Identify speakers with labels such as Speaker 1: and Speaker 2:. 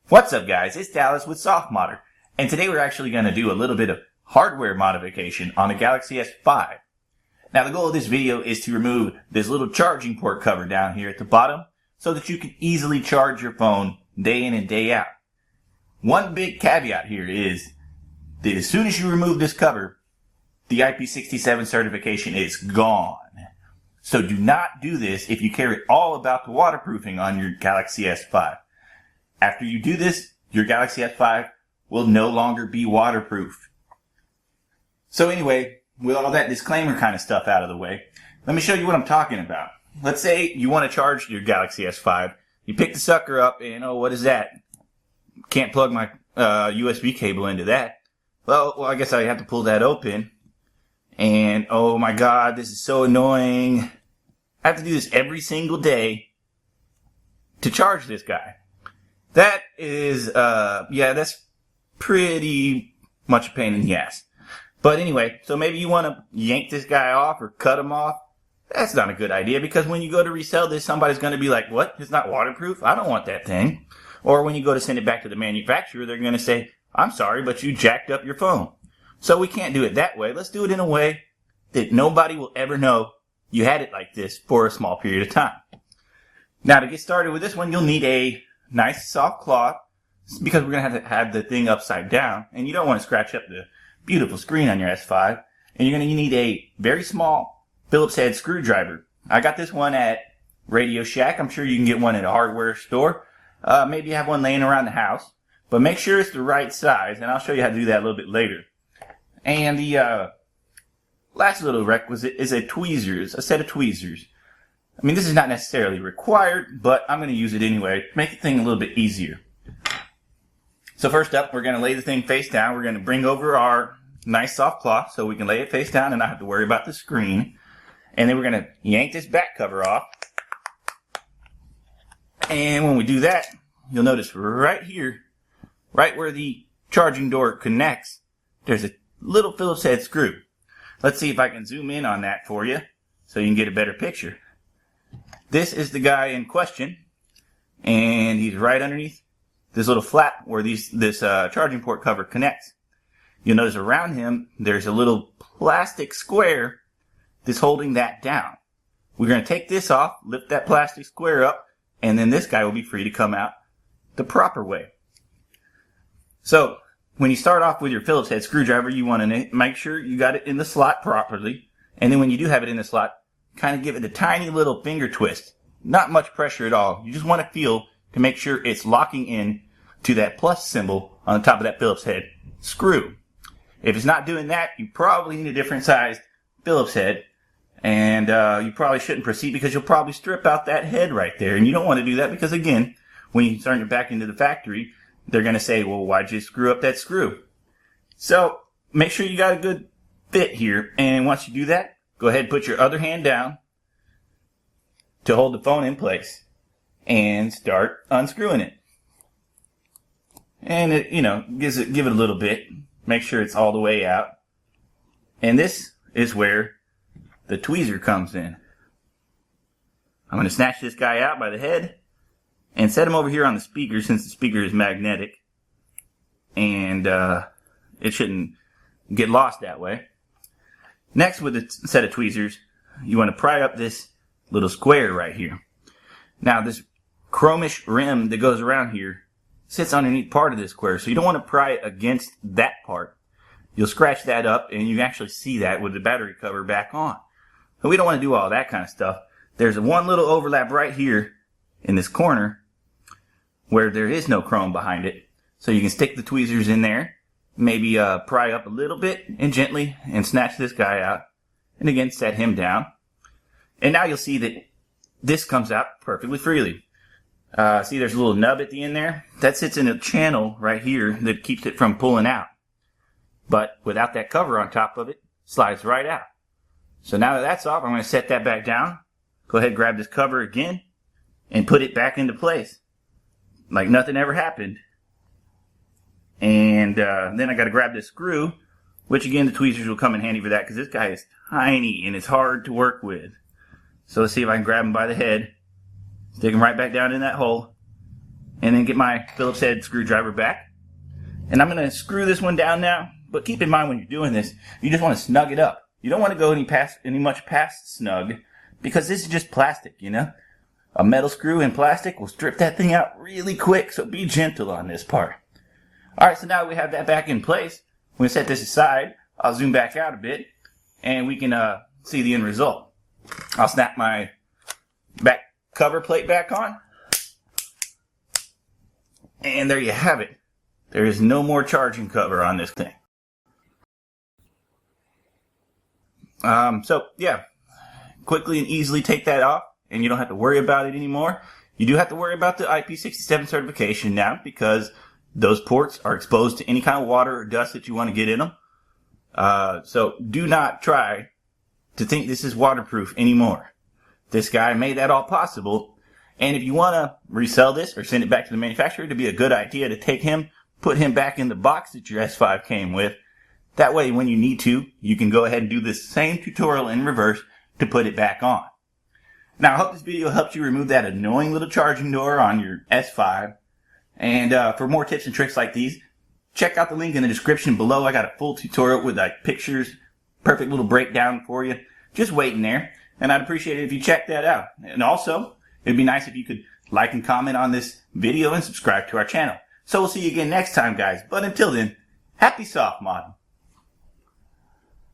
Speaker 1: What's up guys, it's Dallas with softModder, and today we're actually going to do a little bit of hardware modification on the Galaxy S5. Now the goal of this video is to remove this little charging port cover down here at the bottom so that you can easily charge your phone day in and day out. One big caveat here is that as soon as you remove this cover, the IP67 certification is gone. So do not do this if you care all about the waterproofing on your Galaxy S5. After you do this, your Galaxy S5 will no longer be waterproof. So anyway, with all that disclaimer kind of stuff out of the way, let me show you what I'm talking about. Let's say you want to charge your Galaxy S5. You pick the sucker up and, oh, what is that? Can't plug my USB cable into that. Well, I guess I have to pull that open. And, oh my God, this is so annoying. I have to do this every single day to charge this guy. That is, that's pretty much a pain in the ass. But anyway, so maybe you want to yank this guy off or cut him off. That's not a good idea because when you go to resell this, somebody's going to be like, what? It's not waterproof? I don't want that thing. Or when you go to send it back to the manufacturer, they're going to say, I'm sorry, but you jacked up your phone. So we can't do it that way. Let's do it in a way that nobody will ever know you had it like this for a small period of time. Now to get started with this one, you'll need a nice soft cloth because we're going to have the thing upside down and you don't want to scratch up the beautiful screen on your S5. And you're going to need a very small Phillips head screwdriver. I got this one at Radio Shack. I'm sure you can get one at a hardware store. Maybe you have one laying around the house. But make sure it's the right size, and I'll show you how to do that a little bit later. And the last little requisite is a set of tweezers. I mean, this is not necessarily required, but I'm going to use it anyway to make the thing a little bit easier. So first up, we're going to lay the thing face down. We're going to bring over our nice soft cloth so we can lay it face down and not have to worry about the screen. And then we're going to yank this back cover off. And when we do that, you'll notice right here, right where the charging door connects, there's a little Phillips head screw. Let's see if I can zoom in on that for you so you can get a better picture. This is the guy in question, and he's right underneath this little flap where this charging port cover connects. You'll notice around him there's a little plastic square that's holding that down. We're going to take this off, lift that plastic square up, and then this guy will be free to come out the proper way. So when you start off with your Phillips head screwdriver, you want to make sure you got it in the slot properly. And then when you do have it in the slot, kind of give it a tiny little finger twist. Not much pressure at all. You just want to feel to make sure it's locking in to that plus symbol on the top of that Phillips head screw. If it's not doing that, you probably need a different sized Phillips head. And you probably shouldn't proceed because you'll probably strip out that head right there. And you don't want to do that because, again, when you turn it back into the factory, they're going to say, well, why'd you screw up that screw? So make sure you got a good fit here. And once you do that, go ahead and put your other hand down to hold the phone in place and start unscrewing it. And it, give it a little bit. Make sure it's all the way out. And this is where the tweezer comes in. I'm going to snatch this guy out by the head and set him over here on the speaker since the speaker is magnetic. And it shouldn't get lost that way. Next, with a set of tweezers, you want to pry up this little square right here. Now, this chromish rim that goes around here sits underneath part of this square, so you don't want to pry it against that part. You'll scratch that up, and you actually see that with the battery cover back on. But we don't want to do all that kind of stuff. There's one little overlap right here in this corner where there is no chrome behind it. So you can stick the tweezers in there, maybe pry up a little bit and gently and snatch this guy out. And again, set him down. And now you'll see that this comes out perfectly freely. See, there's a little nub at the end there. That sits in a channel right here that keeps it from pulling out. But without that cover on top of it, slides right out. So now that that's off, I'm going to set that back down. Go ahead and grab this cover again and put it back into place like nothing ever happened. And then I got to grab this screw, which again the tweezers will come in handy for that because this guy is tiny and it's hard to work with. So let's see if I can grab him by the head, stick him right back down in that hole, and then get my Phillips head screwdriver back. And I'm going to screw this one down now, but keep in mind when you're doing this, you just want to snug it up. You don't want to go any much past snug, because this is just plastic, you know? A metal screw in plastic will strip that thing out really quick, so be gentle on this part. Alright, so now we have that back in place. We're going to set this aside. I'll zoom back out a bit, and we can see the end result. I'll snap my back cover plate back on. And there you have it. There is no more charging cover on this thing. So, yeah. Quickly and easily take that off, and you don't have to worry about it anymore. You do have to worry about the IP67 certification now, because those ports are exposed to any kind of water or dust that you want to get in them. So do not try to think this is waterproof anymore. This guy made that all possible. And if you want to resell this or send it back to the manufacturer, it'd be a good idea to take him, put him back in the box that your S5 came with. That way, when you need to, you can go ahead and do this same tutorial in reverse to put it back on. Now, I hope this video helped you remove that annoying little charging door on your S5. And for more tips and tricks like these, check out the link in the description below. I got a full tutorial with like pictures, perfect little breakdown for you. Just waiting there. And I'd appreciate it if you check that out. And also, it'd be nice if you could like and comment on this video and subscribe to our channel. So we'll see you again next time, guys. But until then, happy soft modding.